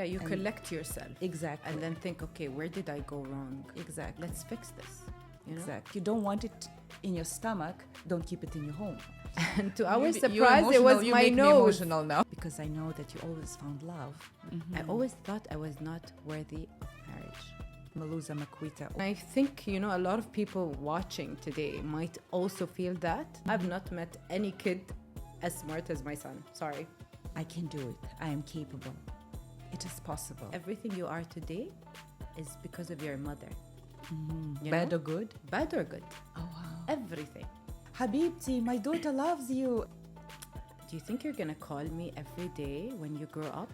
you collect yourself. Exactly. And then think, okay, where did I go wrong? Exactly. Let's fix this. You know? Exactly. You don't want it in your stomach, don't keep it in your home. And to our You're surprise, it was you my make me nose. emotional now. Because I know that you always found love. I always thought I was not worthy of marriage. Maluza Makwita. I think, a lot of people watching today might also feel that. I've not met any kid as smart as my son. Sorry. I can do it. I am capable. It is possible. Everything you are today is because of your mother. Bad or good? Bad or good. Oh, wow. Everything. Habibti, my daughter loves you. Do you think you're going to call me every day when you grow up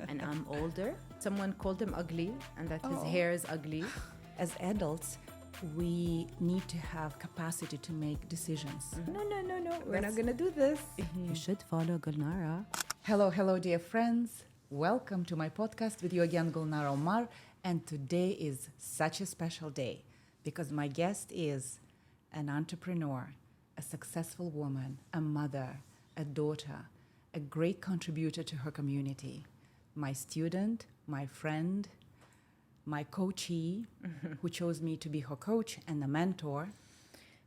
and I'm older? Someone called him ugly and that his hair is ugly. As adults, we need to have capacity to make decisions. No. We're not going to do this. You should follow Gulnara. Hello, dear friends. Welcome to my podcast with you again, Gulnara Omar. And today is such a special day because my guest is an entrepreneur, a successful woman, a mother, a daughter, a great contributor to her community, my student, my friend, my coachee, who chose me to be her coach and a mentor.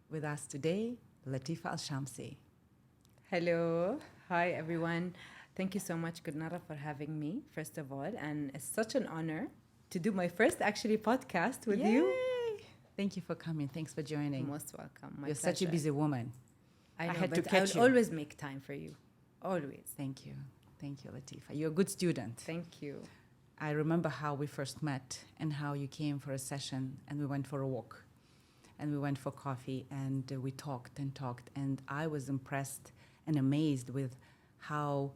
With us today, Latifa Al-Shamsi. Hello. Hi, everyone. Thank you so much, Gulnara, for having me, first of all. And it's such an honor to do my first, podcast with you. Thank you for coming. Thanks for joining. Most welcome. You're such a busy woman. I know, had but to catch you. I'll always make time for you. Always. Thank you, Latifa. You're a good student. Thank you. I remember how we first met and how you came for a session and we went for a walk and we went for coffee and we talked and I was impressed and amazed with how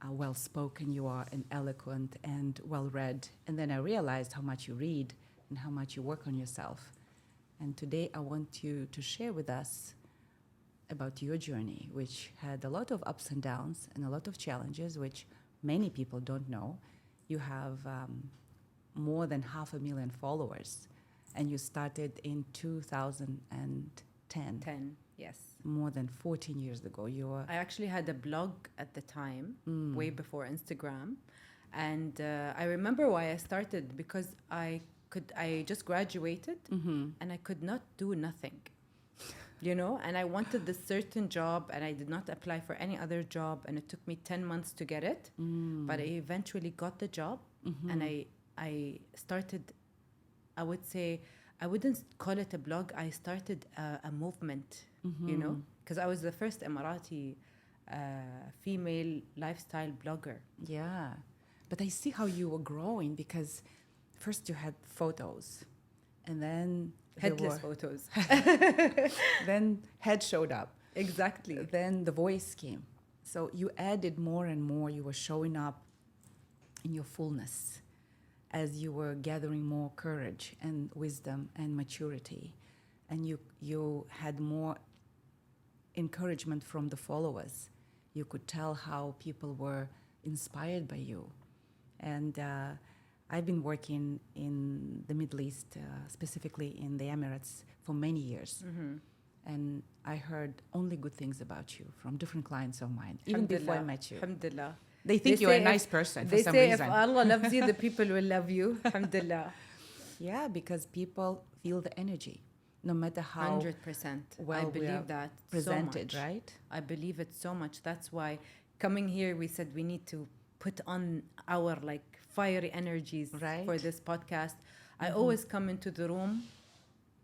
well-spoken you are and eloquent and well-read. And then I realized how much you read and how much you work on yourself. And today I want you to share with us about your journey, which had a lot of ups and downs and a lot of challenges, which many people don't know. You have more than 500,000 followers, and you started in 2010. 10, yes. More than 14 years ago. I actually had a blog at the time, way before Instagram. And I remember why I started, because I just graduated and I could not do nothing. And I wanted this certain job and I did not apply for any other job and it took me 10 months to get it. But I eventually got the job and I started, I would say, I wouldn't call it a blog, I started a movement, because I was the first Emirati female lifestyle blogger. Yeah, but I see how you were growing because first you had photos and then Headless photos. Then head showed up. Exactly. Then the voice came. So you added more and more. You were showing up in your fullness as you were gathering more courage and wisdom and maturity. And you had more encouragement from the followers. You could tell how people were inspired by you. And I've been working in the Middle East, specifically in the Emirates, for many years. And I heard only good things about you from different clients of mine, even before I met you. Alhamdulillah. They think you're a nice person for some reason. reason. They say if Allah loves you, the people will love you. Alhamdulillah. Yeah, because people feel the energy, no matter how 100%. well I believe that presented, so much. right? I believe it so much. That's why coming here, we said we need to put on our fiery energies for this podcast. I always come into the room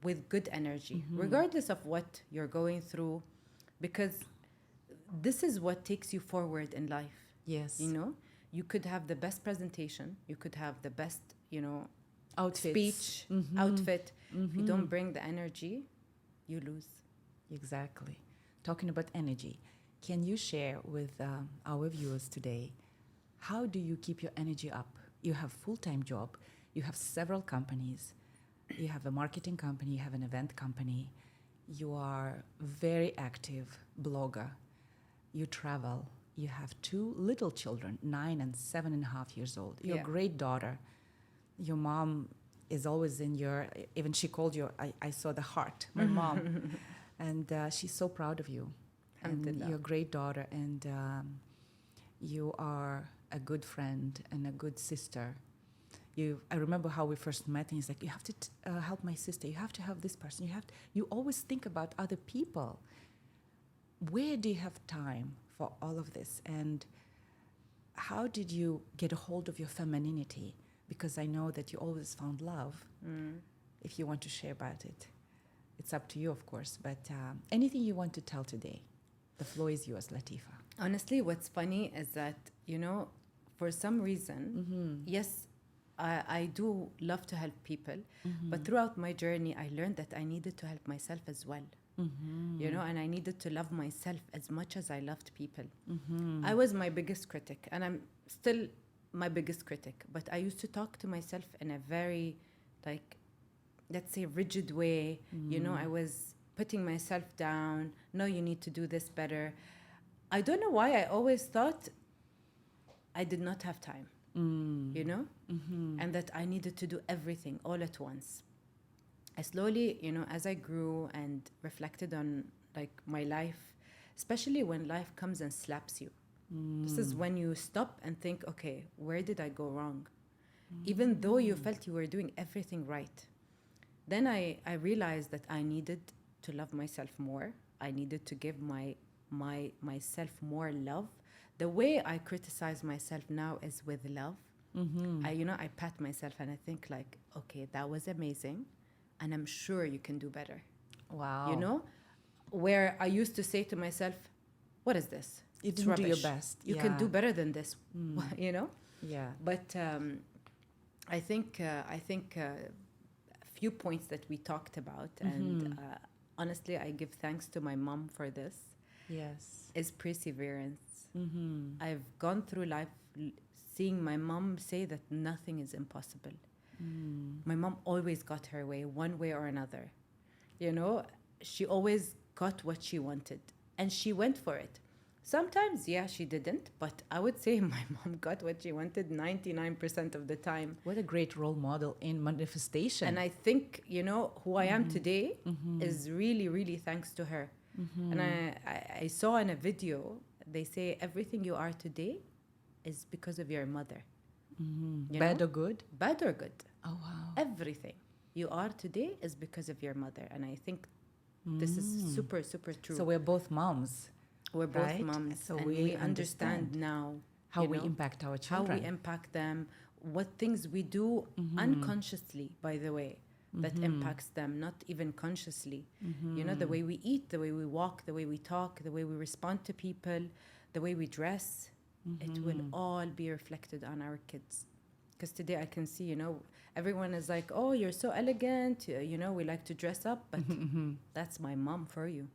with good energy, regardless of what you're going through, because this is what takes you forward in life. Yes. You could have the best presentation, you could have the best, Outfits. speech, outfit. If you don't bring the energy, you lose. Exactly. Talking about energy, can you share with our viewers today, how do you keep your energy up? You have a full-time job, you have several companies, you have a marketing company, you have an event company, you are very active blogger, you travel, you have 2 little children, 9 and 7.5 years old. You're a great daughter. Your mom is always in even she called you, I saw the heart, my mom. And she's so proud of you. And you're a great daughter and you are a good friend and a good sister. I remember how we first met, and he's like, "You have to help my sister. You have to help this person. You always think about other people. Where do you have time for all of this? And how did you get a hold of your femininity? Because I know that you always found love. If you want to share about it, it's up to you, of course. But anything you want to tell today, the floor is yours, Latifa." Honestly, what's funny is that, for some reason, yes, I do love to help people, but throughout my journey, I learned that I needed to help myself as well. And I needed to love myself as much as I loved people. I was my biggest critic, and I'm still my biggest critic, but I used to talk to myself in a very, let's say, rigid way. I was putting myself down. No, you need to do this better. I don't know why I always thought I did not have time, and that I needed to do everything all at once. I slowly, as I grew and reflected on my life, especially when life comes and slaps you. This is when you stop and think, okay, where did I go wrong? Even though you felt you were doing everything right. Then I realized that I needed to love myself more. I needed to give myself more love. The way I criticize myself now is with love. I pat myself and I think okay, that was amazing, and I'm sure you can do better. Wow. Where I used to say to myself, what is this? You didn't do your best. You can do better than this, Yeah. But I think a few points that we talked about, and honestly, I give thanks to my mom for this. Yes. Is perseverance. I've gone through life seeing my mom say that nothing is impossible. My mom always got her way, one way or another. She always got what she wanted, and she went for it. Sometimes, yeah, she didn't, but I would say my mom got what she wanted 99% of the time. What a great role model in manifestation. And I think, who I am today is really, really thanks to her. And I saw in a video, they say everything you are today is because of your mother. Bad or good? Bad or good. Oh, wow. Everything you are today is because of your mother. And I think this is super, super true. So we're both moms. We're both right? moms. So and we understand now how we impact our children. How we impact them, what things we do unconsciously, by the way, that impacts them, not even consciously. The way we eat, the way we walk, the way we talk, the way we respond to people, the way we dress, it will all be reflected on our kids. Because today I can see, everyone is like, oh, you're so elegant, we like to dress up, but that's my mom for you.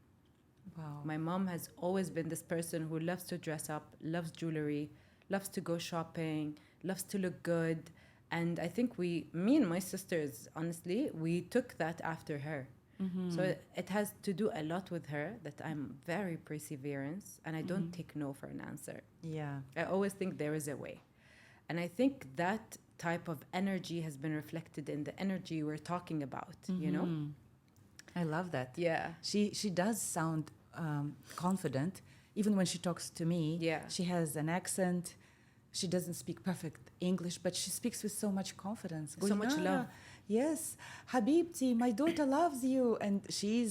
Wow. My mom has always been this person who loves to dress up, loves jewelry, loves to go shopping, loves to look good. And I think me and my sisters, honestly, we took that after her. So it has to do a lot with her, that I'm very perseverance and I don't take no for an answer. Yeah. I always think there is a way. And I think that type of energy has been reflected in the energy we're talking about, I love that. Yeah. She does sound confident. Even when she talks to me, she has an accent. She doesn't speak perfect English, but she speaks with so much confidence. So much love. Yes. Habibti, my daughter loves you. And she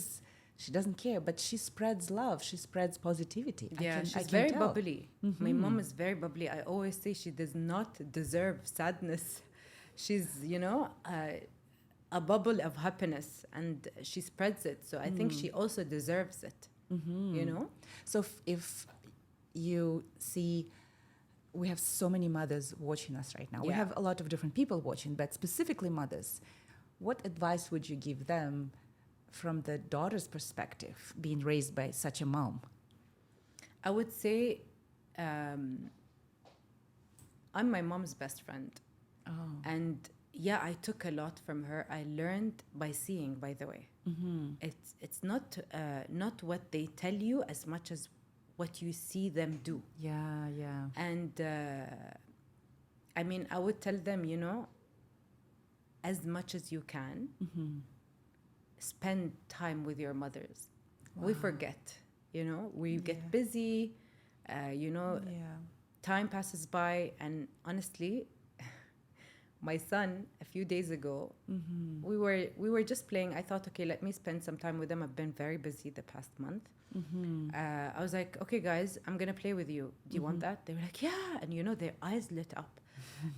doesn't care, but she spreads love. She spreads positivity. Yeah, she's very bubbly. My mom is very bubbly. I always say she does not deserve sadness. She's, a bubble of happiness, and she spreads it. So I think she also deserves it, So if you see, we have so many mothers watching us right now. We have a lot of different people watching, but specifically mothers. What advice would you give them from the daughter's perspective, being raised by such a mom? I would say I'm my mom's best friend. Oh. And yeah, I took a lot from her. I learned by seeing, by the way. It's not what they tell you as much as what you see them do. Yeah, yeah. And I would tell them, as much as you can, spend time with your mothers. Wow. We forget, we get busy, Yeah. time passes by, and honestly, my son, a few days ago, we were just playing. I thought, okay, let me spend some time with him. I've been very busy the past month. I was like, okay, guys, I'm gonna play with you. Do you want that? They were like, yeah. And you know, their eyes lit up,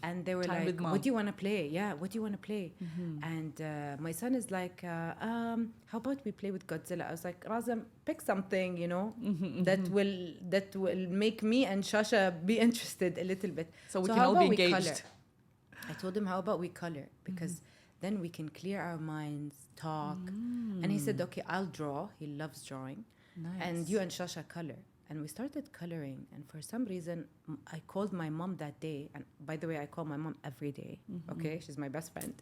and they were Time with like, mom. what do you want to play? Yeah, what do you want to play? And my son is like, how about we play with Godzilla? I was like, Razam, pick something, you know, that will make me and Shasha be interested a little bit. So we can how all about be we engaged. color? I told him, how about we color? Because then we can clear our minds, talk. And he said, okay, I'll draw. He loves drawing. Nice. And you and Shasha color. And we started coloring. And for some reason, I called my mom that day. And by the way, I call my mom every day. Okay, she's my best friend.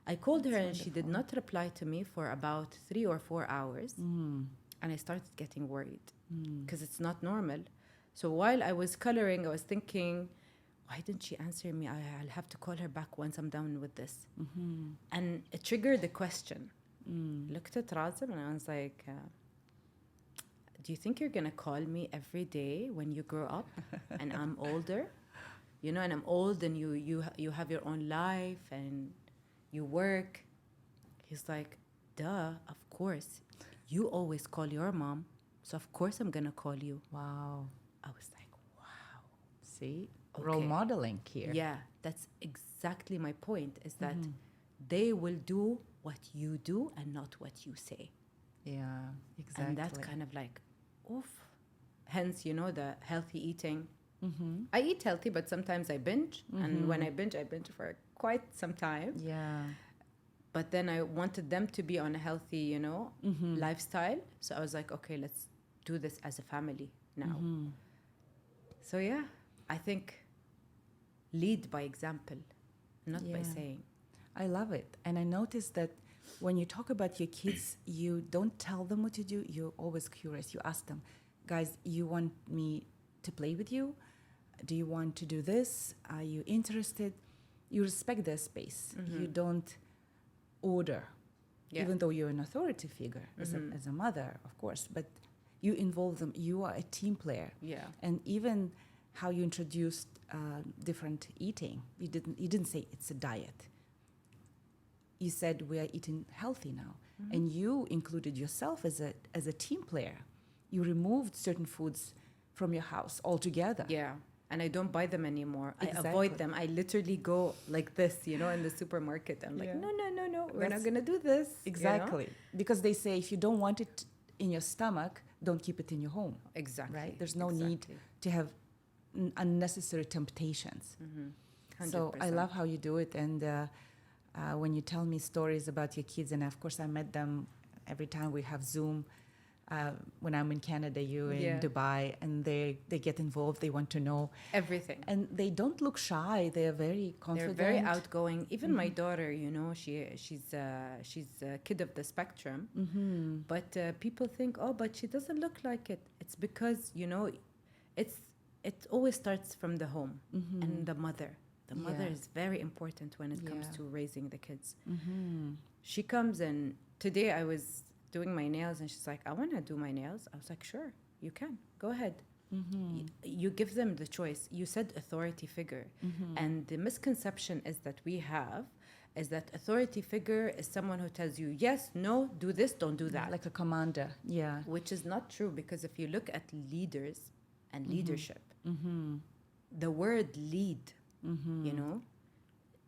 I called her and she did not reply to me for about 3 or 4 hours. And I started getting worried because it's not normal. So while I was coloring, I was thinking, why didn't she answer me? I'll have to call her back once I'm done with this. And it triggered the question. Looked at Razam and I was like, do you think you're going to call me every day when you grow up and I'm older? You know, and I'm old and you have your own life and you work. He's like, duh, of course. You always call your mom, so of course I'm going to call you. Wow. I was like, wow. See? Okay. Role modeling here. Yeah, that's exactly my point, is that they will do what you do and not what you say. Yeah, exactly. And that's kind of like, oof. Hence, you know, the healthy eating. I eat healthy, but sometimes I binge. And when I binge for quite some time. Yeah. But then I wanted them to be on a healthy, you know, lifestyle. So I was like, okay, let's do this as a family now. So yeah, I think lead by example, not by saying. I love it. And I noticed that when you talk about your kids, you don't tell them what to do. You're always curious. You ask them, guys, you want me to play with you? Do you want to do this? Are you interested? You respect their space. You don't order, even though you're an authority figure as a mother, of course, but you involve them. You are a team player. Yeah. And even how you introduced different eating, you didn't say it's a diet. You said we are eating healthy now, and you included yourself as a team player. You removed certain foods from your house altogether. Yeah. And I don't buy them anymore. Exactly. I avoid them. I literally go like this, you know, in the supermarket. I'm like, no, we're not going to do this. Exactly. You know? Because they say if you don't want it in your stomach, don't keep it in your home. Exactly. Right? There's no need to have unnecessary temptations. 100%. So I love how you do it. And when you tell me stories about your kids, and of course I met them every time we have Zoom. When I'm in Canada, you in Dubai, and they get involved. They want to know everything, and they don't look shy. They are very confident. They're very outgoing. Even my daughter, you know, she's a kid of the spectrum. But people think, oh, but she doesn't look like it. It's because, you know, it always starts from the home and the mother. The mother is very important when it comes to raising the kids. She comes and today I was doing my nails and she's like, I want to do my nails. I was like, sure, you can. Go ahead. You give them the choice. You said authority figure. And the misconception is that we have is that authority figure is someone who tells you, yes, no, do this, don't do that. Like a commander. Yeah. Which is not true, because if you look at leaders and leadership, the word lead, you know,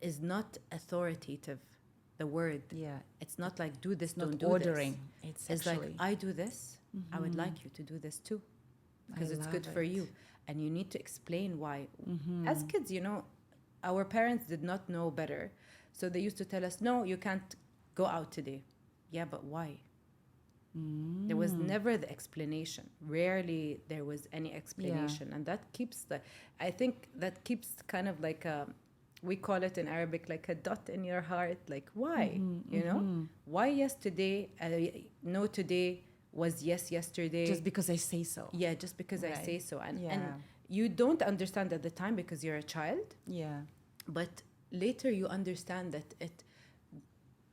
is not authoritative. The word, it's not like do this, don't do ordering. This. It's like, I do this, I would like you to do this too, because it's good for you, and you need to explain why. As kids, you know, our parents did not know better, so they used to tell us, no, you can't go out today. Yeah, but why? There was never the explanation. Rarely there was any explanation, and that keeps I think that keeps kind of like a, we call it in Arabic like a dot in your heart. Like, why? You know? Why yes today, no today was yes yesterday? Just because I say so. Yeah, just because I say so. And you don't understand at the time because you're a child. Yeah. But later you understand that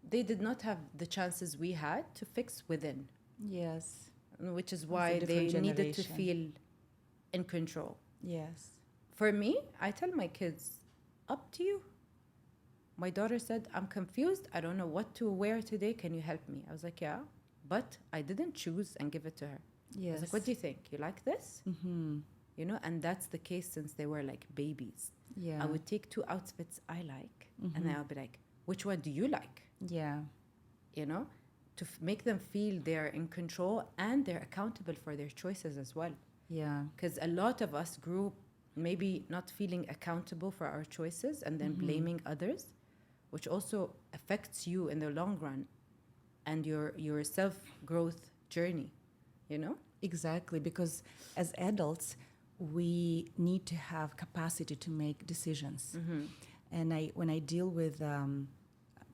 they did not have the chances we had to fix within. Yes. Which is why they needed to feel in control. Yes. For me, I tell my kids, up to you. My daughter said, I'm confused. I don't know what to wear today. Can you help me? I was like, yeah. But I didn't choose and give it to her. I was like, what do you think? You like this? You know, and that's the case since they were like babies. Yeah. I would take 2 outfits I like, and then I'll be like, which one do you like? Yeah. You know, to make them feel they're in control and they're accountable for their choices as well. Yeah. Because a lot of us grew maybe not feeling accountable for our choices and then blaming others, which also affects you in the long run and your self-growth journey, you know? Exactly, because as adults, we need to have capacity to make decisions. And when I deal with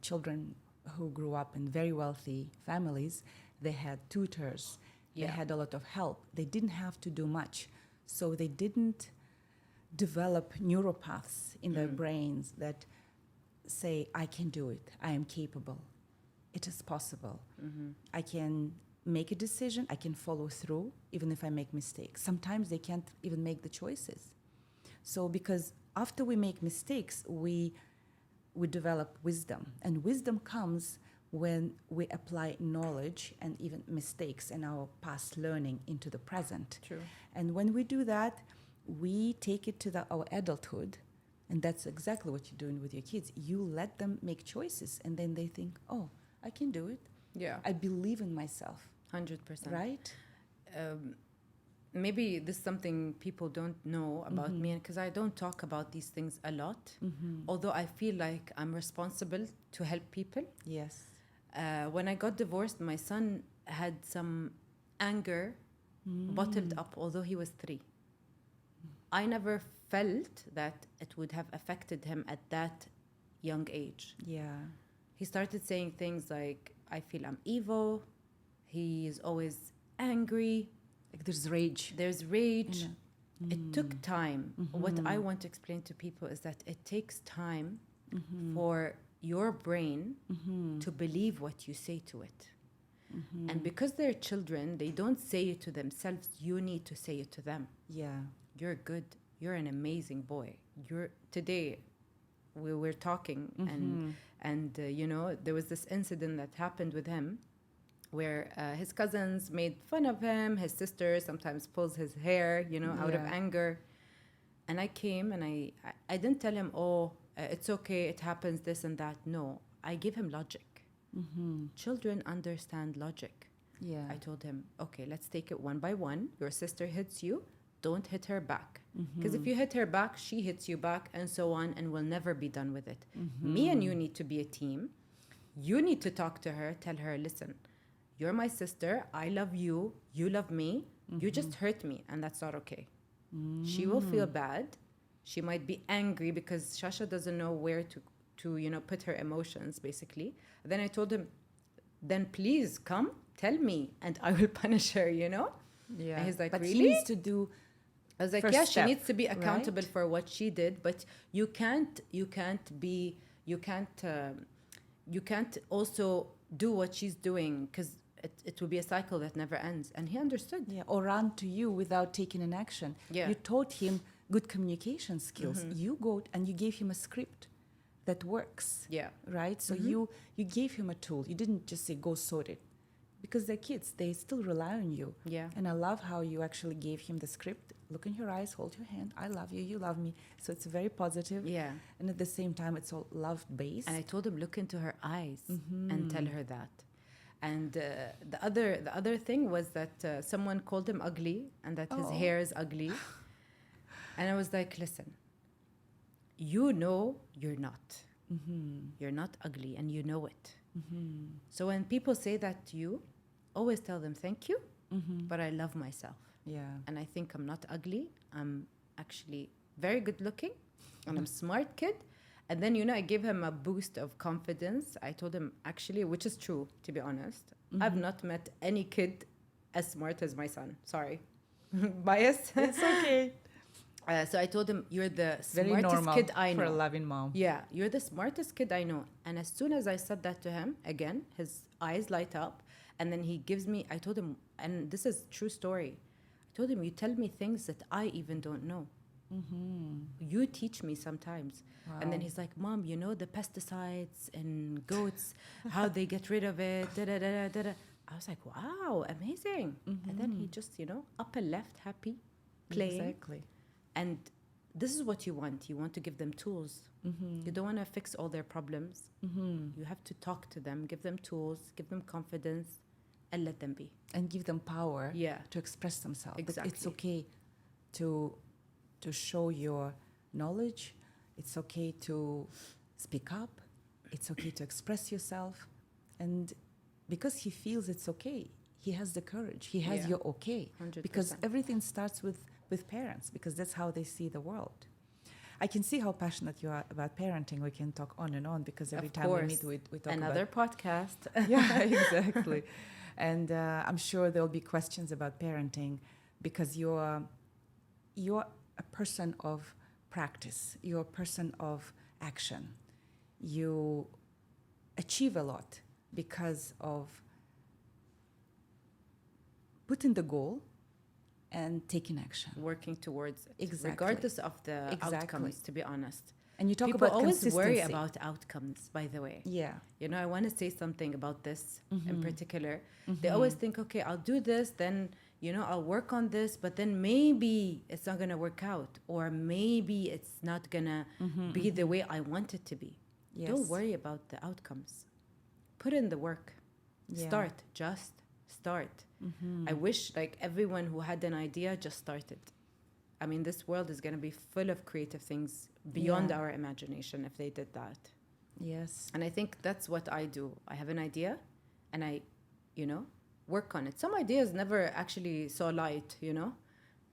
children who grew up in very wealthy families, they had tutors, they had a lot of help. They didn't have to do much. So they didn't develop neuropaths in their brains that say, I can do it, I am capable, it is possible. I can make a decision, I can follow through, even if I make mistakes. Sometimes they can't even make the choices. So because after we make mistakes, we develop wisdom. And wisdom comes when we apply knowledge and even mistakes and our past learning into the present. True. And when we do that, we take it to our adulthood. And that's exactly what you're doing with your kids. You let them make choices, and then they think, oh, I can do it. Yeah. I believe in myself. 100%. Right? Maybe this is something people don't know about me, because I don't talk about these things a lot. Although I feel like I'm responsible to help people. Yes. When I got divorced, my son had some anger bottled up, although he was 3. I never felt that it would have affected him at that young age. Yeah. He started saying things like, I feel I'm evil. He is always angry. Like there's rage. There's rage. It took time. What I want to explain to people is that it takes time for your brain to believe what you say to it. And because they're children, they don't say it to themselves. You need to say it to them. Yeah. You're good. You're an amazing boy. Today we were talking and you know, there was this incident that happened with him where his cousins made fun of him. His sister sometimes pulls his hair, you know, out of anger. And I came and I didn't tell him, it's okay, it happens, this and that. No, I give him logic. Children understand logic. Yeah. I told him, okay, let's take it one by one. Your sister hits you, don't hit her back. Because if you hit her back, she hits you back, and so on, and we'll never be done with it. Me and you need to be a team. You need to talk to her, tell her, listen, you're my sister, I love you, you love me, you just hurt me, and that's not okay. She will feel bad. She might be angry because Shasha doesn't know where to you know, put her emotions, basically. Then I told him, then please come, tell me, and I will punish her, you know? Yeah. And he's like, but really? he needs to do. I was like, first yeah, step, she needs to be accountable right? for what she did, but you can't also do what she's doing, because it will be a cycle that never ends. And he understood. Yeah. Or run to you without taking an action. Yeah. You taught him good communication skills. You go and you gave him a script that works. Yeah. Right? So you gave him a tool. You didn't just say, go sort it. Because they're kids, they still rely on you. Yeah. And I love how you actually gave him the script. Look in your eyes, hold your hand. I love you, you love me. So it's very positive. Yeah. And at the same time, it's all love-based. And I told him, look into her eyes and tell her that. And the other thing was that someone called him ugly and that his hair is ugly. And I was like, listen, you know you're not. You're not ugly, and you know it. So when people say that to you, always tell them thank you, but I love myself. Yeah. And I think I'm not ugly. I'm actually very good looking, and I'm a smart kid. And then, you know, I gave him a boost of confidence. I told him, actually, which is true, to be honest, I've not met any kid as smart as my son. Sorry. Bias. It's okay. So I told him, you're the Very smartest normal kid I know. for a loving mom. Yeah, you're the smartest kid I know. And as soon as I said that to him, again, his eyes light up. And then he gives me, I told him, and this is true story. I told him, you tell me things that I even don't know. You teach me sometimes. Wow. And then he's like, Mom, you know the pesticides in goats, how they get rid of it, da da da da da. I was like, wow, amazing. And then he just, up and left, happy, playing. Exactly. And this is what you want. You want to give them tools. You don't want to fix all their problems. You have to talk to them, give them tools, give them confidence, and let them be. And give them power Yeah. to express themselves. Exactly. It's okay to show your knowledge. It's okay to speak up. It's okay to express yourself. And because he feels it's okay, he has the courage. He has your okay. 100%. Because everything starts with parents, because that's how they see the world. I can see how passionate you are about parenting. We can talk on and on, because every time we meet, we talk another about... podcast. Yeah, exactly. And I'm sure there'll be questions about parenting, because you're a person of practice. You're a person of action. You achieve a lot because of putting the goal and taking action. Working towards it. Exactly. Regardless of the outcomes, to be honest. And you talk People about always consistency. worry about outcomes, by the way. Yeah. I want to say something about this in particular. They always think, okay, I'll do this, then, I'll work on this, but then maybe it's not going to work out, or maybe it's not going to be the way I want it to be. Yes. Don't worry about the outcomes. Put in the work. Yeah. Start. Just start. I wish everyone who had an idea just started. I mean, this world is going to be full of creative things beyond our imagination if they did that. Yes. And I think that's what I do. I have an idea and I, work on it. Some ideas never actually saw light,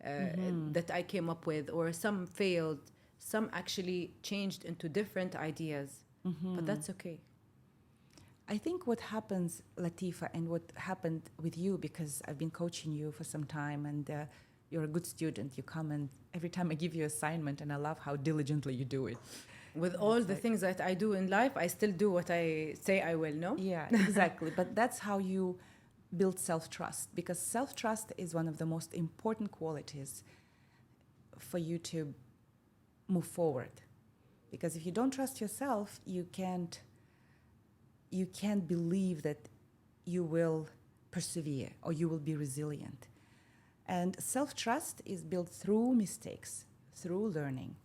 that I came up with, or some failed. Some actually changed into different ideas. But that's okay. I think what happens, Latifa, and what happened with you, because I've been coaching you for some time, and you're a good student. You come, and every time I give you assignment, and I love how diligently you do it. With all the things that I do in life, I still do what I say I will, no? Yeah, exactly. But that's how you build self-trust, because self-trust is one of the most important qualities for you to move forward. Because if you don't trust yourself, you can't believe that you will persevere or you will be resilient. And self-trust is built through mistakes, through learning.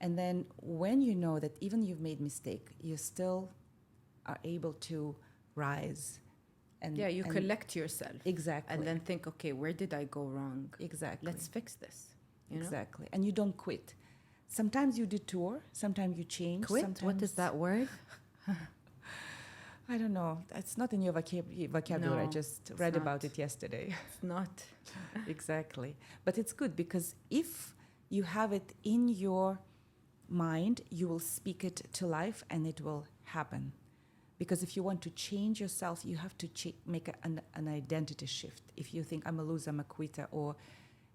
And then when you know that even you've made mistake, you still are able to rise. And you collect yourself. Exactly. And then think, okay, where did I go wrong? Exactly. Let's fix this. Exactly. And you don't quit. Sometimes you detour, sometimes you change. Quit? What is that word? I don't know. It's not in your vocabulary. No, I just read about it yesterday. It's not. Exactly. But it's good, because if you have it in your mind, you will speak it to life and it will happen. Because if you want to change yourself, you have to make an identity shift. If you think, I'm a loser, I'm a quitter, or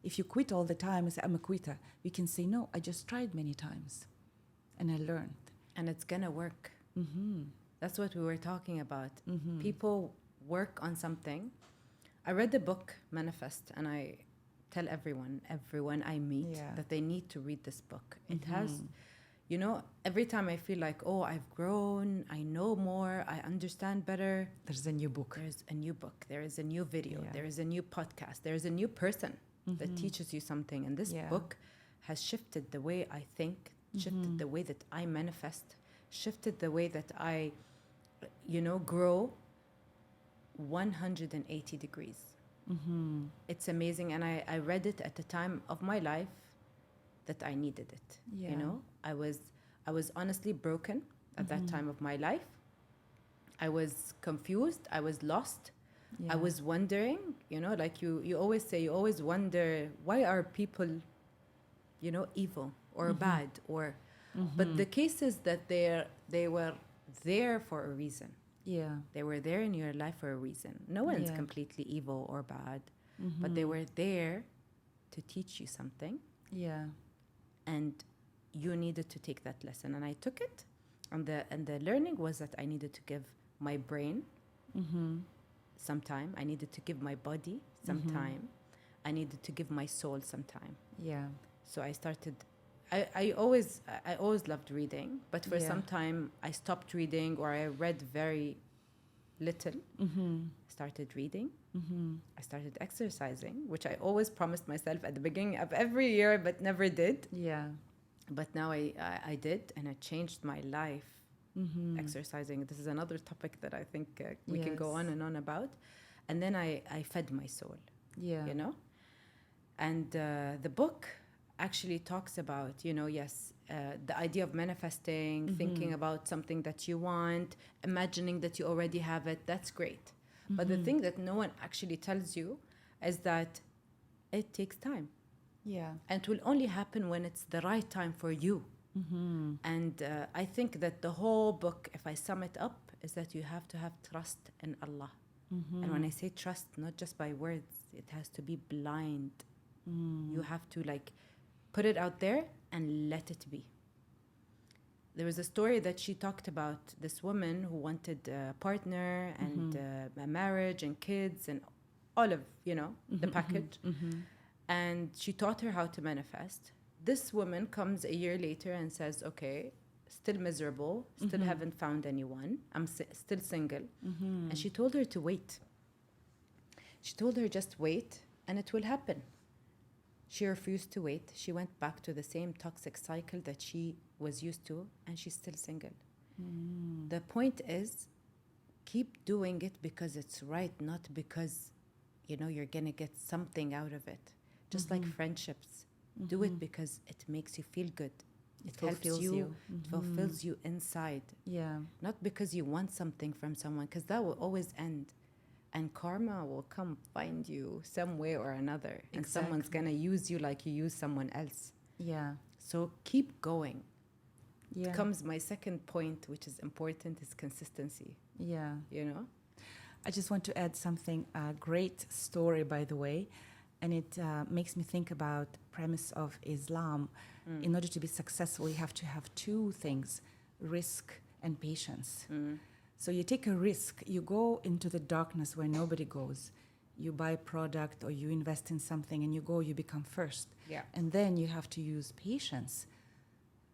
if you quit all the time and say, I'm a quitter, you can say, no, I just tried many times and I learned. And it's going to work. That's what we were talking about. People work on something. I read the book Manifest, and I tell everyone I meet that they need to read this book. It has, every time I feel like, oh, I've grown, I know more, I understand better. There's a new book. There's a new book. There is a new video. There is a new podcast. There is a new person that teaches you something. And this book has shifted the way I think, shifted the way that I manifest, shifted the way that I, grow 180 degrees. It's amazing. And I read it at a time of my life that I needed it. I was honestly broken at that time of my life. I was confused. I was lost. I was wondering, like you always say, you always wonder, why are people, evil or bad, or, but the case is that they were there for a reason. Yeah. They were there in your life for a reason. No one's completely evil or bad, but they were there to teach you something. Yeah. And you needed to take that lesson. And I took it. And the learning was that I needed to give my brain some time. I needed to give my body some time. I needed to give my soul some time. Yeah. So I started. I always loved reading, but for Yeah. some time I stopped reading, or I read very little. Started reading. I started exercising, which I always promised myself at the beginning of every year, but never did. Yeah. But now I did, and it changed my life. Exercising. This is another topic that I think we can go on Yes. and on about. And then I fed my soul, Yeah. you know? And the book actually talks about, yes, the idea of manifesting, thinking about something that you want, imagining that you already have it. That's great. But the thing that no one actually tells you is that it takes time. Yeah. And it will only happen when it's the right time for you. And I think that the whole book, if I sum it up, is that you have to have trust in Allah. And when I say trust, not just by words, it has to be blind. You have to put it out there and let it be. There was a story that she talked about this woman who wanted a partner and a marriage and kids and all of, the package. And she taught her how to manifest. This woman comes a year later and says, okay, still miserable, still haven't found anyone. I'm still single. And she told her to wait. She told her just wait and it will happen. She refused to wait. She went back to the same toxic cycle that she was used to, and she's still single. The point is, keep doing it because it's right, not because, you're going to get something out of it. Just like friendships. Do it because it makes you feel good. It helps fulfills you. you. It fulfills you inside. Yeah. Not because you want something from someone, because that will always end. And karma will come find you some way or another. And someone's going to use you like you use someone else. Yeah. So keep going. Yeah. Comes my second point, which is important, is consistency. Yeah. I just want to add something, a great story, by the way, and it makes me think about the premise of Islam. In order to be successful, you have to have two things, risk and patience. So you take a risk, you go into the darkness where nobody goes. You buy a product or you invest in something and you become first. Yeah. And then you have to use patience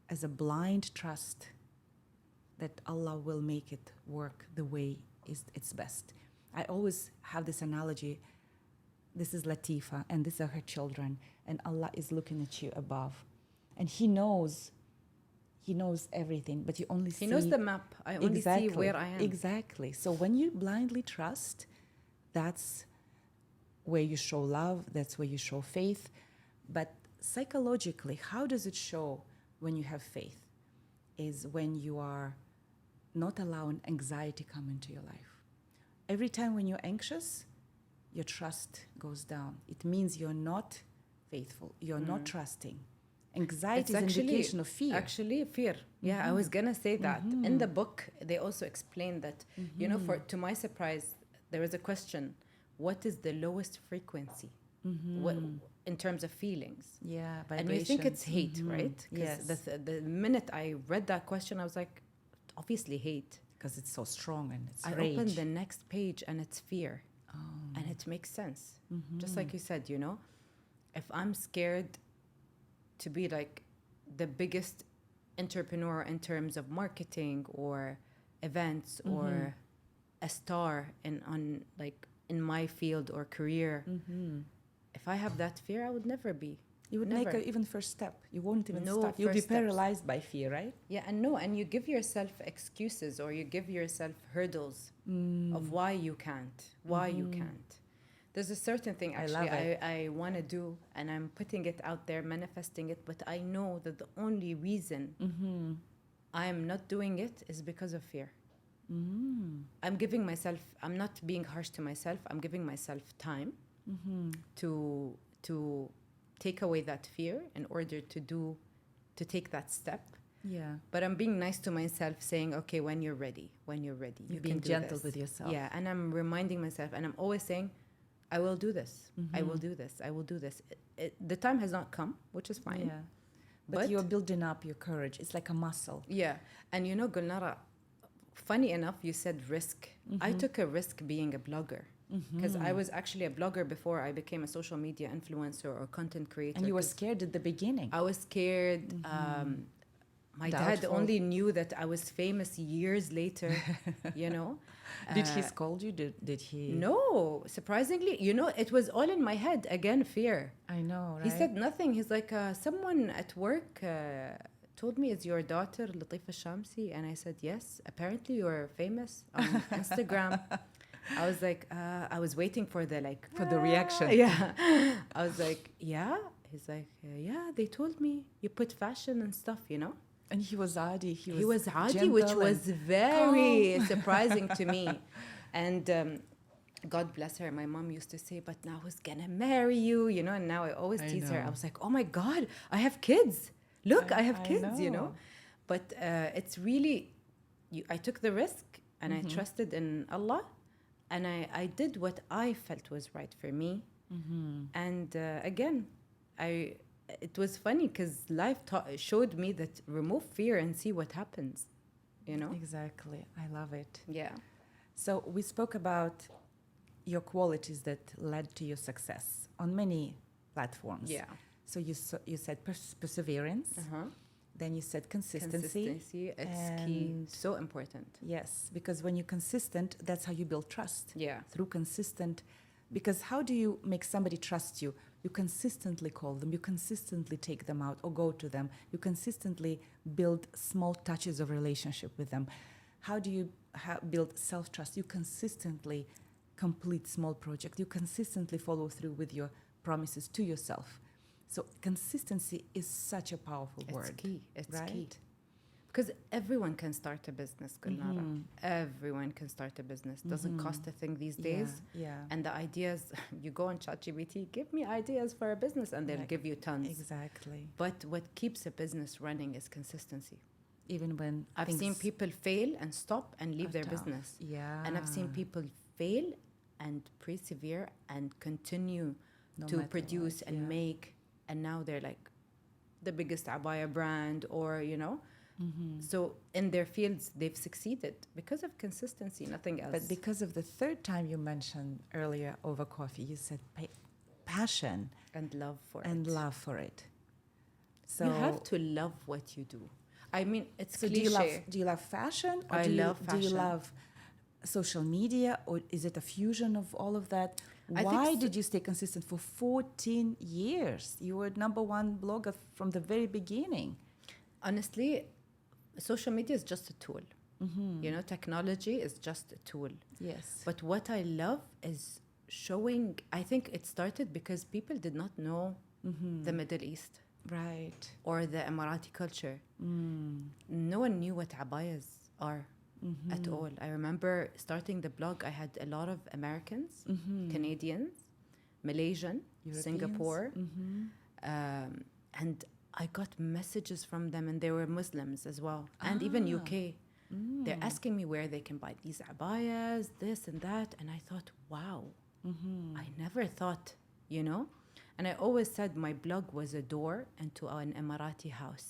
as a blind trust that Allah will make it work the way it's best. I always have this analogy. This is Latifa and these are her children, and Allah is looking at you above. And He knows everything, but you only see... He knows the map. I only see where I am. Exactly. So when you blindly trust, that's where you show love, that's where you show faith. But psychologically, how does it show when you have faith? Is when you are not allowing anxiety come into your life. Every time when you're anxious, your trust goes down. It means you're not faithful. You're not trusting. Anxiety is an indication of fear. Actually, fear. Yeah, I was going to say that. In the book, they also explain that, to my surprise, there was a question, what is the lowest frequency? What, in terms of feelings? Yeah, and you think it's hate, right? Yes. The minute I read that question, I was like, obviously hate. Because it's so strong and it's I rage. opened the next page and it's fear. And it makes sense. Just like you said, if I'm scared to be like the biggest entrepreneur in terms of marketing or events or a star in my field or career, if I have that fear, I would never be. You would Never. make even first step. You won't even No start. You'll be first steps. paralyzed by fear, right? Yeah, and you give yourself excuses or you give yourself hurdles of why you can't, you can't. There's a certain thing I love actually it. I want to do, and I'm putting it out there, manifesting it, but I know that the only reason I'm not doing it is because of fear. I'm not being harsh to myself, I'm giving myself time to take away that fear in order to take that step. Yeah. But I'm being nice to myself, saying, okay, when you're ready, you You're can being do gentle this. with yourself. Yeah, and I'm reminding myself, and I'm always saying, I will do this. I will do this. I will do this. The time has not come, which is fine. Yeah. But you're building up your courage. It's like a muscle. Yeah. And Gulnara, funny enough, you said risk. I took a risk being a blogger because I was actually a blogger before I became a social media influencer or content creator. And you were scared at the beginning. I was scared. My dad Doubtful. only knew that I was famous years later, you know. Did he scold you? Did he? No, surprisingly, you know, it was all in my head. Again, fear. I know, right? He said nothing. He's like, someone at work told me, is your daughter Latifa Al-Shamsi? And I said, yes. Apparently, you're famous on Instagram. I was like, I was waiting for the For the reaction. Yeah. I was like, yeah. He's like, yeah, they told me you put fashion and stuff, you know? And he was Adi. He was Adi, which was very surprising to me. And God bless her. My mom used to say, but now who's going to marry you? You know, and now I always tease her. I was like, oh my God, I have kids. Look, I have kids, you know. But it's really, I took the risk and I trusted in Allah. And I did what I felt was right for me. And again, it was funny because life showed me that remove fear and see what happens, you know? Exactly. I love it. Yeah. So we spoke about your qualities that led to your success on many platforms. Yeah. So you said perseverance. Then you said consistency. Consistency, it's key. So important. Yes, because when you're consistent, that's how you build trust. Yeah. Through consistent. Because how do you make somebody trust you? You consistently call them. You consistently take them out or go to them. You consistently build small touches of relationship with them. How do you build self-trust? You consistently complete small projects. You consistently follow through with your promises to yourself. So consistency is such a powerful word. It's key. It's right? key. Because everyone can start a business, Gulnara. Everyone can start a business. Doesn't cost a thing these days. Yeah. And the ideas, you go on ChatGPT, give me ideas for a business, and they'll give you tons. Exactly. But what keeps a business running is consistency. Even when I've seen people fail and stop and leave their business. Yeah. And I've seen people fail and persevere and continue to produce and make. And now they're like the biggest abaya brand or, you know. So in their fields, they've succeeded because of consistency, nothing else. But because of the third time you mentioned earlier over coffee, you said passion. And love for it. And love for it. So you have to love what you do. I mean, it's so cliche. Do you love fashion? Or I love fashion. Do you love social media? Or is it a fusion of all of that? Why did you stay consistent for 14 years? You were #1 blogger from the very beginning. Honestly, social media is just a tool. You know, technology is just a tool. Yes. But what I love is showing, I think it started because people did not know the Middle East. Right. Or the Emirati culture. No one knew what abayas are at all. I remember starting the blog, I had a lot of Americans, Canadians, Malaysian, Europeans. Singapore. And I got messages from them, and they were Muslims as well, and even UK. They're asking me where they can buy these abayas, this and that. And I thought, wow, I never thought, you know. And I always said my blog was a door into an Emirati house.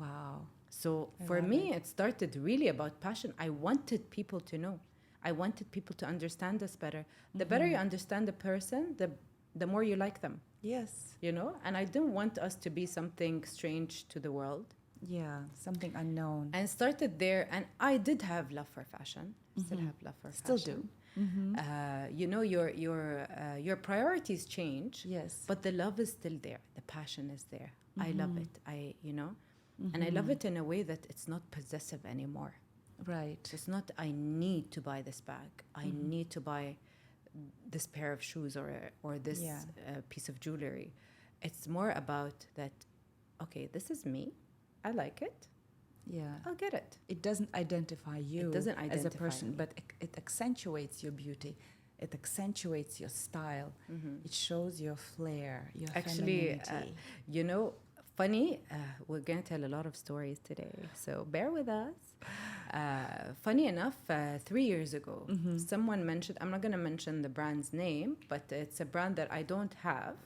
Wow. So for me, it started really about passion. I wanted people to know. I wanted people to understand us better. The better you understand a person, the more you like them. Yes. You know? And I didn't want us to be something strange to the world. Yeah, something unknown. And started there. And I did have love for fashion. Still have love for Still fashion. do. You know, your priorities change. Yes. But the love is still there. The passion is there. I love it. You know? And I love it in a way that it's not possessive anymore. Right. It's not, I need to buy this bag. I need to buy this pair of shoes or this piece of jewelry. It's more about that, okay, this is me. I like it. Yeah. I'll get it. It doesn't identify you It doesn't as a identify person, me. but it accentuates your beauty. It accentuates your style. It shows your flair, your femininity. You know, funny, we're going to tell a lot of stories today, so bear with us. Funny enough, 3 years ago, someone mentioned, I'm not going to mention the brand's name, but it's a brand that I don't have.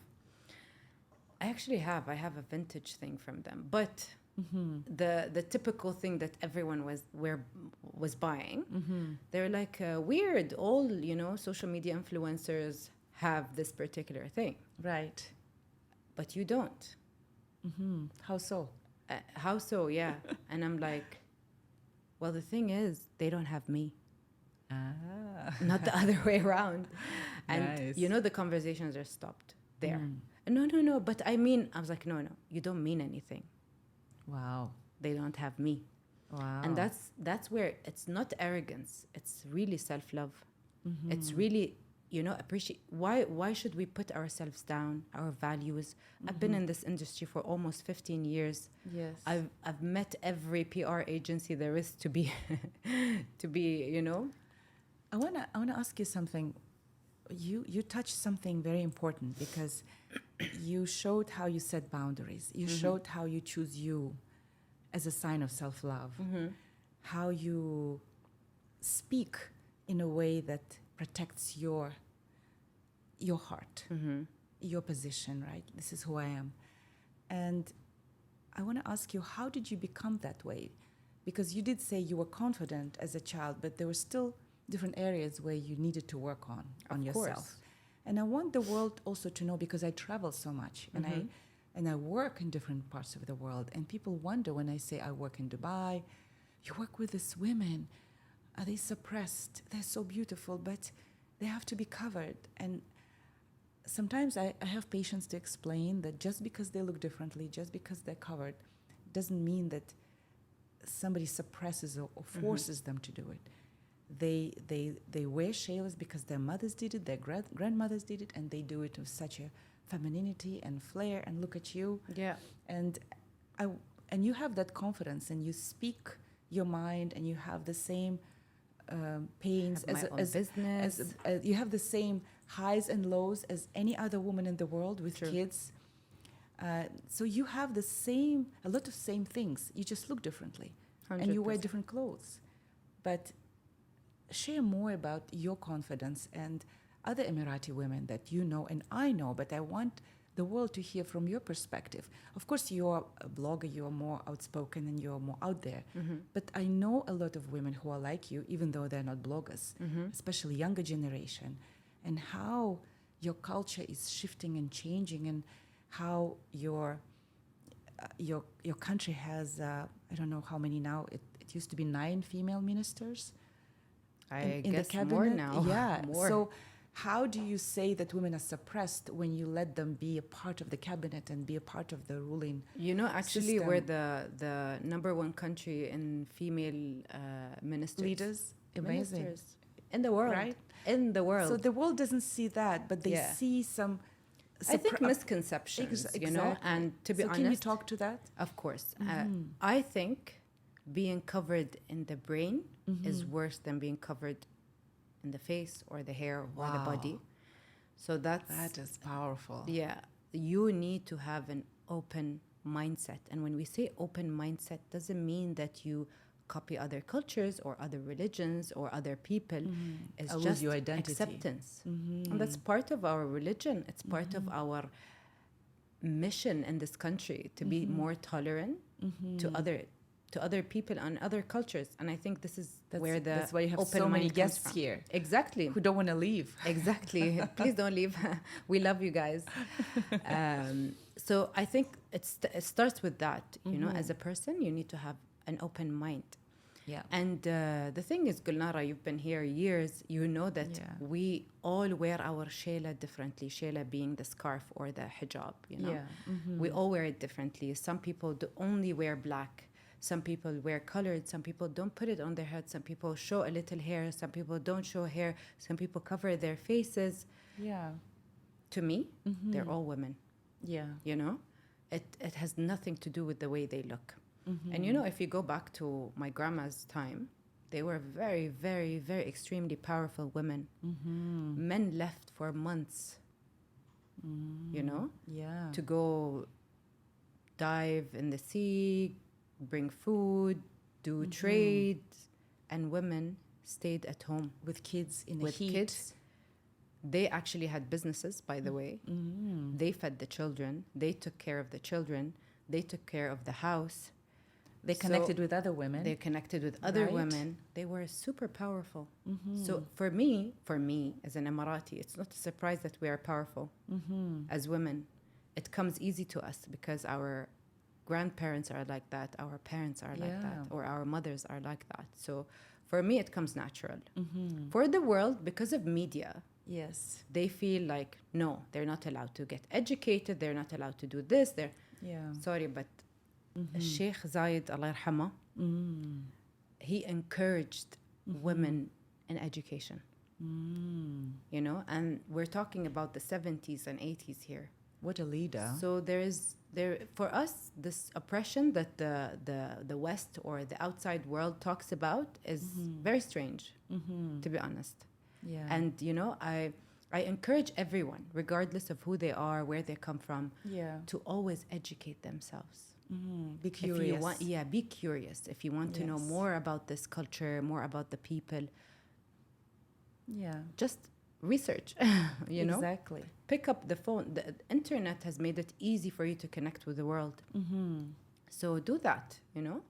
I have a vintage thing from them, but the typical thing that everyone was buying. They're like weird. All social media influencers have this particular thing, Right. but you don't. How so? How so? Yeah. And I'm like, well, the thing is, they don't have me, not the other way around. And Nice. the conversations are stopped there. No, but I mean, I was like, no, you don't mean anything. Wow. They don't have me. Wow. And that's where it's not arrogance, it's really self-love. It's really appreciate. Why should we put ourselves down, our values? I've been in this industry for almost 15 years. Yes. I've met every PR agency there is to be to be I wanna ask you something. You touched something very important because you showed how you set boundaries. You showed how you choose you as a sign of self-love. How you speak in a way that protects your heart, your position, right? This is who I am. And I want to ask you, how did you become that way? Because you did say you were confident as a child, but there were still different areas where you needed to work on yourself. And I want the world also to know, because I travel so much and I work in different parts of the world, and people wonder when I say I work in Dubai, you work with these women, are they suppressed? They're so beautiful, but they have to be covered. And sometimes I have patience to explain that just because they look differently, just because they're covered, doesn't mean that somebody suppresses or forces them to do it. They wear shaylas because their mothers did it, their grandmothers did it, and they do it with such a femininity and flair, and look at you. Yeah. And you have that confidence, and you speak your mind, and you have the same pains Have my own business. You have the same highs and lows as any other woman in the world with True. kids. So you have a lot of same things. You just look differently, and you wear 100%. different clothes. But share more about your confidence and other Emirati women that you know and I know, but I want the world to hear from your perspective. Of course, you're a blogger, you're more outspoken and you're more out there. But I know a lot of women who are like you, even though they're not bloggers, especially younger generation, and how your culture is shifting and changing, and how your country has, I don't know how many now, it used to be 9 female ministers. I In guess the cabinet. more now. Yeah. More. So how do you say that women are suppressed when you let them be a part of the cabinet and be a part of the ruling? Actually, system? we're the number one country in female ministers. Leaders? Amazing. Ministers in the world. Right? In the world. So the world doesn't see that, but they see some... I think misconceptions, and to be honest... Can you talk to that? Of course. I think being covered in the brain is worse than being covered in the face or the hair or the body. So that is powerful. Yeah. You need to have an open mindset. And when we say open mindset, doesn't mean that you copy other cultures or other religions or other people. It's just your identity. Acceptance. And that's part of our religion. It's part of our mission in this country to be more tolerant to other people and other cultures. And I think this is that's why you have open so many mind guests comes from. here Exactly. who don't want to leave. Exactly. Please don't leave. We love you guys. So I think it starts with that. As a person, you need to have an open mind. Yeah. And the thing is, Gulnara, you've been here years. You know that we all wear our shayla differently. Shayla being the scarf or the hijab. Yeah. We all wear it differently. Some people only wear black. Some people wear colored. Some people don't put it on their head. Some people show a little hair. Some people don't show hair. Some people cover their faces. Yeah. To me, they're all women. Yeah. It has nothing to do with the way they look. And if you go back to my grandma's time, they were very, very, very extremely powerful women. Men left for months, Yeah. to go dive in the sea, bring food, do trade, and women stayed at home With kids in the with heat. kids. They actually had businesses, by the way. They fed the children. They took care of the children. They took care of the house. They connected with other women. They connected with other Right. women. They were super powerful. So for me, as an Emirati, it's not a surprise that we are powerful as women. It comes easy to us because our grandparents are like that, our parents are like that, Yeah. or our mothers are like that. So for me, it comes natural. For the world, because of media, Yes. they feel like, no, they're not allowed to get educated, they're not allowed to do this. They're Yeah. sorry, but Sheikh Zayed, Allah yarhamah, he encouraged women in education. You know, and we're talking about the 70s and 80s here. What a leader. So there for us, this oppression that the West or the outside world talks about is very strange, to be honest. Yeah. And you know, I encourage everyone, regardless of who they are, where they come from, yeah. to always educate themselves. Be curious. If you want, be curious. If you want to know Yes. more about this culture, more about the people, Yeah. just research. You know, Exactly. pick up the phone. The internet has made it easy for you to connect with the world. So do that. You know,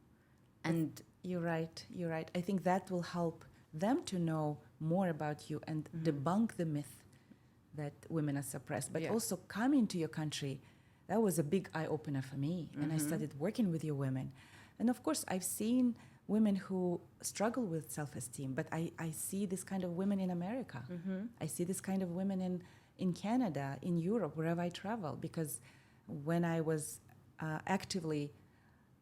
and You're right. You're right. I think that will help them to know more about you and debunk the myth that women are suppressed. But Yeah. also coming to your country, that was a big eye opener for me. And I started working with your women. And of course, I've seen women who struggle with self-esteem, but I see this kind of women in America. I see this kind of women in Canada, in Europe, wherever I travel. Because when I was actively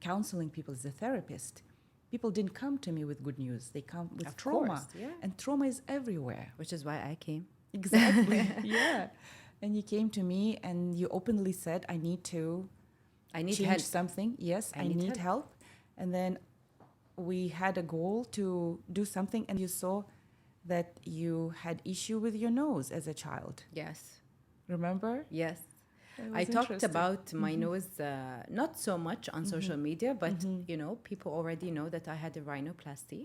counseling people as a therapist, people didn't come to me with good news. They come with Of trauma. course, yeah. And trauma is everywhere. which is why I came. Exactly. Yeah. And you came to me and you openly said, I need Change change help. something. Yes, I I need need help. And then we had a goal to do something, and you saw that you had issue with your nose as a child. Yes. Remember? Yes. It I was talked interesting. about my nose not so much on social media, but you know, people already know that I had a rhinoplasty.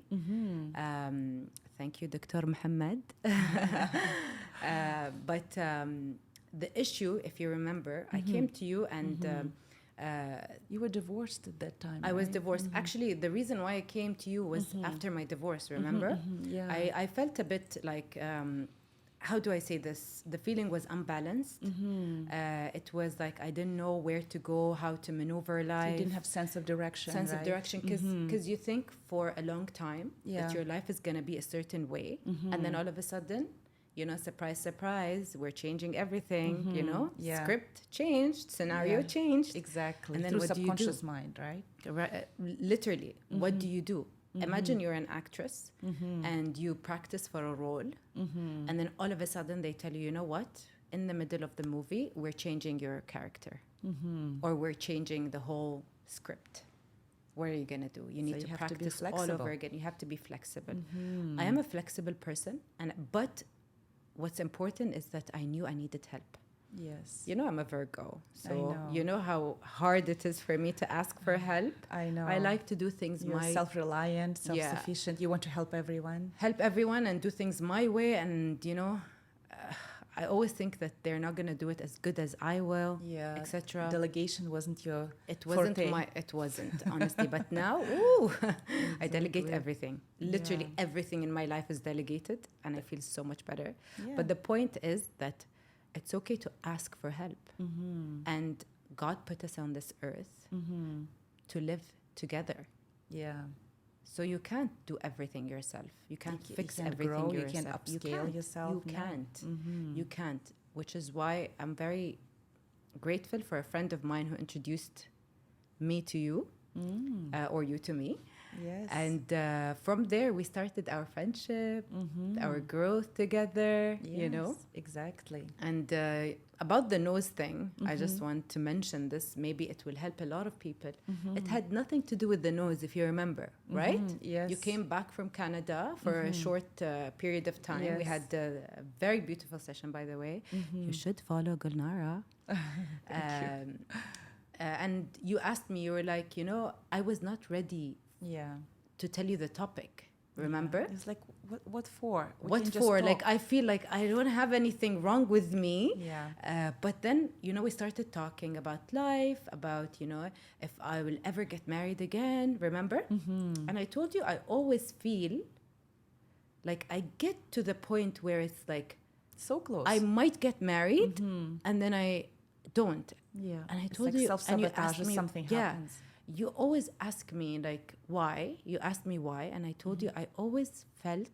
Thank you, Dr. Muhammad. But the issue, if you remember, I came to you and You were divorced at that time. I was right? divorced. Actually, the reason why I came to you was after my divorce, remember? Yeah. I felt a bit like, how do I say this? The feeling was unbalanced. It was like I didn't know where to go, how to maneuver life. You didn't have sense of direction. Sense right? of direction, because you think for a long time Yeah. that your life is going to be a certain way. And then all of a sudden, you know, surprise, surprise, we're changing everything, you know? Yeah. Script changed, scenario Yeah. changed. Exactly. And then Through what do you do? subconscious mind, right? Literally, what do you do? Imagine you're an actress and you practice for a role, and then all of a sudden they tell you, you know what? In the middle of the movie, we're changing your character, or we're changing the whole script. What are you gonna do? You need So to you have to be practice all flexible. over again. You have to be flexible. I am a flexible person, but what's important is that I knew I needed help. Yes. You know, I'm a Virgo, so know. you know how hard it is for me to ask for help. I know. I like to do things You're self-reliant, Yeah. self-sufficient. You want to help everyone. help everyone and do things my way, and you know, I always think that they're not gonna do it as good as I will, Yeah. etc. Delegation wasn't your It wasn't forte. it wasn't honestly, but now, ooh, I delegate great. everything. Literally Yeah. everything in my life is delegated, and I feel so much better. Yeah. But the point is that it's okay to ask for help, and God put us on this earth to live together. Yeah. So you can't do everything yourself. You can't You fix can't everything grow, you yourself. can't upscale yourself, You no. can't. You can't. Which is why I'm very grateful for a friend of mine who introduced me to you, or you to me. Yes. And from there, we started our friendship, our growth together, you know. Yes, exactly. And about the nose thing, I just want to mention this. Maybe it will help a lot of people. It had nothing to do with the nose, if you remember, right? Yes. You came back from Canada for a short period of time. We Yes. had a very beautiful session, by the way. You should follow Gulnara. And you asked me, you were like, you know, I was not ready Yeah. to tell you the topic. Remember? Yeah. It's like, what for? We What can just for? talk. Like, I feel like I don't have anything wrong with me. Yeah. But then, we started talking about life, about, if I will ever get married again. Remember? Mm-hmm. And I told you, I always feel like I get to the point where it's like, So close. I might get married, Mm-hmm. and then I don't. Yeah. And I It's told like you, and you self-sabotage asked or me, something yeah, happens. you always ask me, like, why? You asked me why, and I told you, I always felt,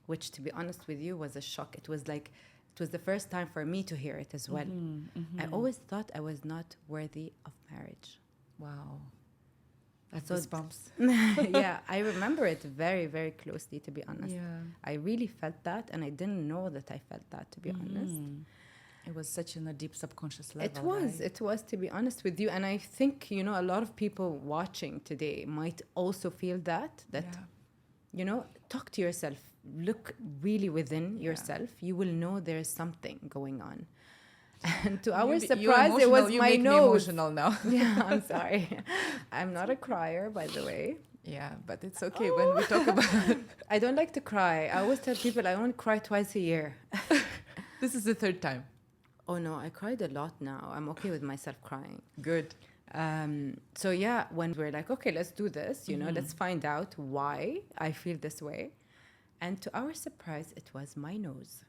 which to be honest with you was a shock. It was the first time for me to hear it as well. Mm-hmm. Mm-hmm. I always thought I was not worthy of marriage. Wow. That's So goosebumps. yeah, I remember it very, very closely, to be honest. Yeah. I really felt that, and I didn't know that I felt that, to be honest. It was such in a deep subconscious level. It was, to be honest with you. And I think, a lot of people watching today might also feel that, talk to yourself, look really within yourself. You will know there's something going on. And to our surprise, it was my nose. Me emotional now. Yeah, I'm sorry. I'm not a crier, by the way. Yeah, but it's okay when we talk about I don't like to cry. I always tell people I only cry twice a year. This is the third time. Oh no, I cried a lot now. I'm okay with myself crying. Good. So yeah, when we're like, okay, let's do this, let's find out why I feel this way. And to our surprise, it was my nose,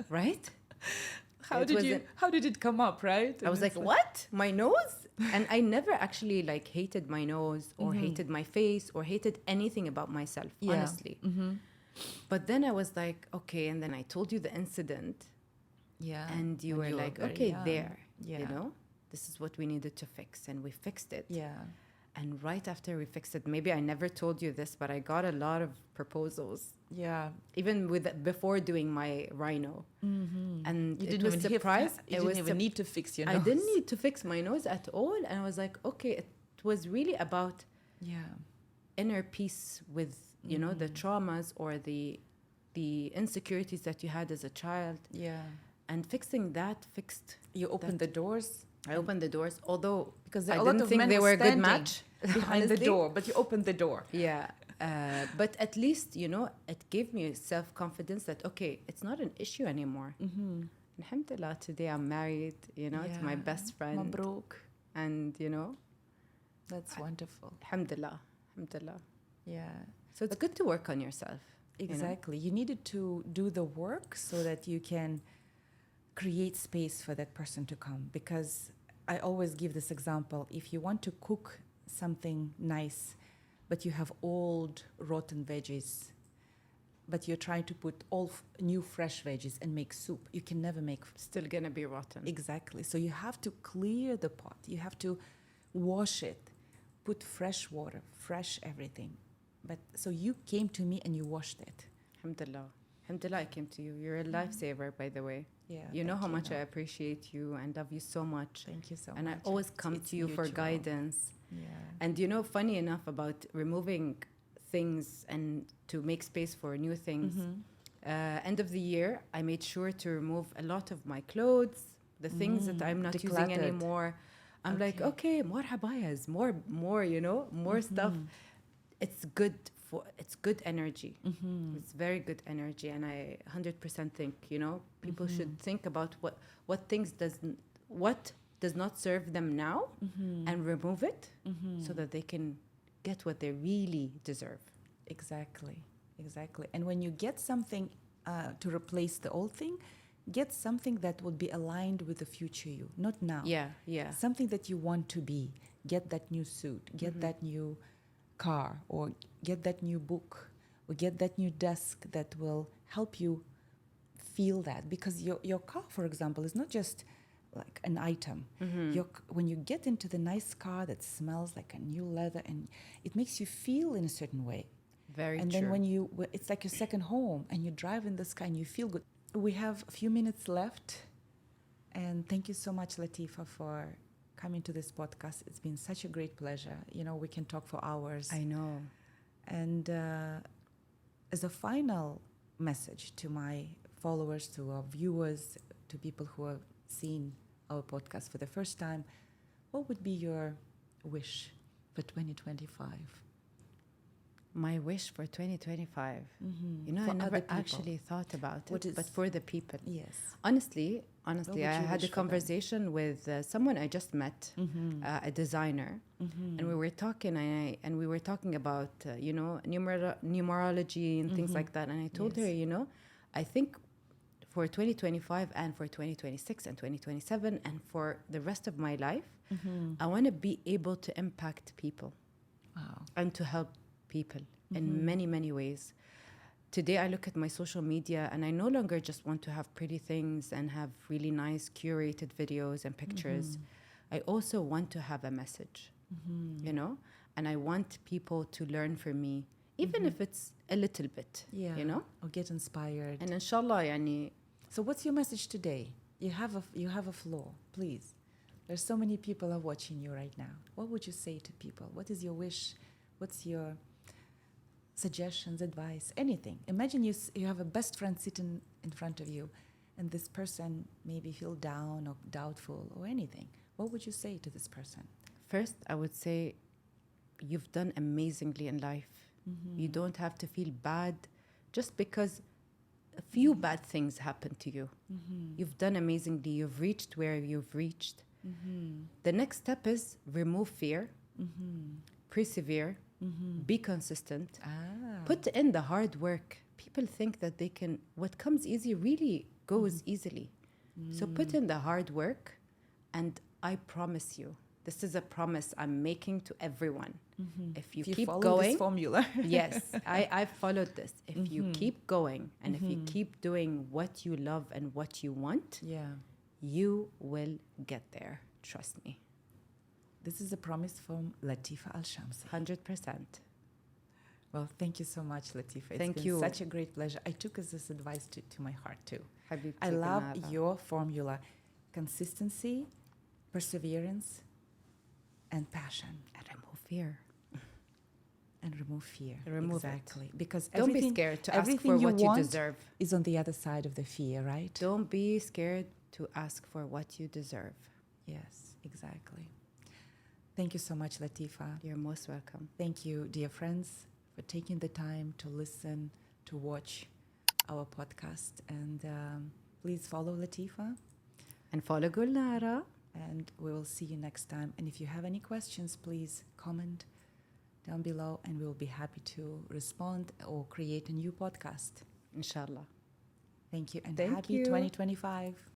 right? How did it come up, right? I was like, what? My nose? And I never actually like hated my nose or hated my face or hated anything about myself, honestly. Mm-hmm. But then I was like, okay, and then I told you the incident. Yeah. And you were like, okay, young. there, Yeah. this is what we needed to fix. And we fixed it. Yeah. And right after we fixed it, maybe I never told you this, but I got a lot of proposals. Yeah. Even before doing my rhino. Mm-hmm. And you it didn't was even surprise. You didn't even need to fix your nose. I didn't need to fix my nose at all. And I was like, okay, it was really about inner peace with, the traumas or the insecurities that you had as a child. Yeah. And fixing that fixed. You opened the doors. I opened the doors, although because I didn't think they were a good match behind the door, but you opened the door. Yeah. But at least, it gave me self-confidence that, okay, it's not an issue anymore. Mm-hmm. Alhamdulillah, today I'm married, to my best friend. Mabruk. And, That's wonderful. Alhamdulillah. Yeah. So it's good to work on yourself. Exactly. You needed to do the work so that you can create space for that person to come. Because I always give this example. If you want to cook something nice, but you have old rotten veggies, but you're trying to put all new fresh veggies and make soup, you can never make... Still gonna be rotten. Exactly. So you have to clear the pot. You have to wash it, put fresh water, fresh everything. But so you came to me and you washed it. Alhamdulillah. Alhamdulillah, I came to you. You're a lifesaver, by the way. Yeah. You know how much I appreciate you and love you so much. Thank you so much. And I always come to you for guidance. Yeah. And funny enough about removing things and to make space for new things. End of the year, I made sure to remove a lot of my clothes, the things that I'm not using anymore. I'm like, okay, more habayas, more stuff. It's good energy. It's very good energy, and I 100% think people should think about what does not serve them now and remove it so that they can get what they really deserve. Exactly. And when you get something to replace the old thing, get something that would be aligned with the future you, not now. Yeah. Something that you want to be. Get that new suit, get that new car, or get that new book, or get that new desk that will help you feel that. Because your car, for example, is not just like an item. When you get into the nice car that smells like a new leather, and it makes you feel in a certain way. Very and true. Then when it's like your second home, and you drive in the sky and you feel good. We have a few minutes left, and thank you so much, Latifa, for coming to this podcast. It's been such a great pleasure. We can talk for hours. I know. And as a final message to my followers, to our viewers, to people who have seen our podcast for the first time, what would be your wish for 2025? My wish for 2025. Mm-hmm. You know, For I other never people. actually thought about What it, is- but for the people. Yes. Honestly, would I you had wish a for them? conversation with someone I just met, Mm-hmm. a designer, Mm-hmm. and we were talking, and we were talking about, you know, numerology and things like that. And I told her, Yes. you know, I think for 2025 and for 2026 and 2027 and for the rest of my life, I want to be able to impact people Wow. and to help people in many, many ways. Today, I look at my social media and I no longer just want to have pretty things and have really nice curated videos and pictures. I also want to have a message, you know, and I want people to learn from me, even if it's a little bit, Yeah. you know, Or get inspired. and inshallah, yani, So what's your message today? You have a floor, please. There's so many people are watching you right now. What would you say to people? What is your wish? What's your suggestions, advice, anything? Imagine you have a best friend sitting in front of you, and this person maybe feel down or doubtful or anything. What would you say to this person? first, I would say you've done amazingly in life. You don't have to feel bad just because a few bad things happened to you. You've done amazingly. You've reached where you've reached. The next step is remove fear, persevere, be consistent, put in the hard work. People think that they can, what comes easy really goes easily. So put in the hard work, and I promise you, this is a promise I'm making to everyone. If you keep follow going, this formula. yes, I've followed this. If you keep going and if you keep doing what you love and what you want, Yeah. you will get there. Trust me. This is a promise from Latifa Al-Shamsi. 100%. Well, thank you so much, Latifa. It's Thank been you. such a great pleasure. I took this advice to my heart too. Habibti I love Gulnara. your formula: consistency, perseverance, and passion. And remove fear. And remove fear. Remove it. exactly. Because Don't be everything scared to ask everything for you what you want deserve. is on the other side of the fear, right? Don't be scared to ask for what you deserve. Yes, exactly. Thank you so much, Latifa. You're most welcome. Thank you, dear friends, for taking the time to listen, to watch our podcast. And please follow Latifa, And follow Gulnara. and we will see you next time. And if you have any questions, please comment down below, and we will be happy to respond or create a new podcast. Inshallah. Thank you, and Thank happy you. 2025.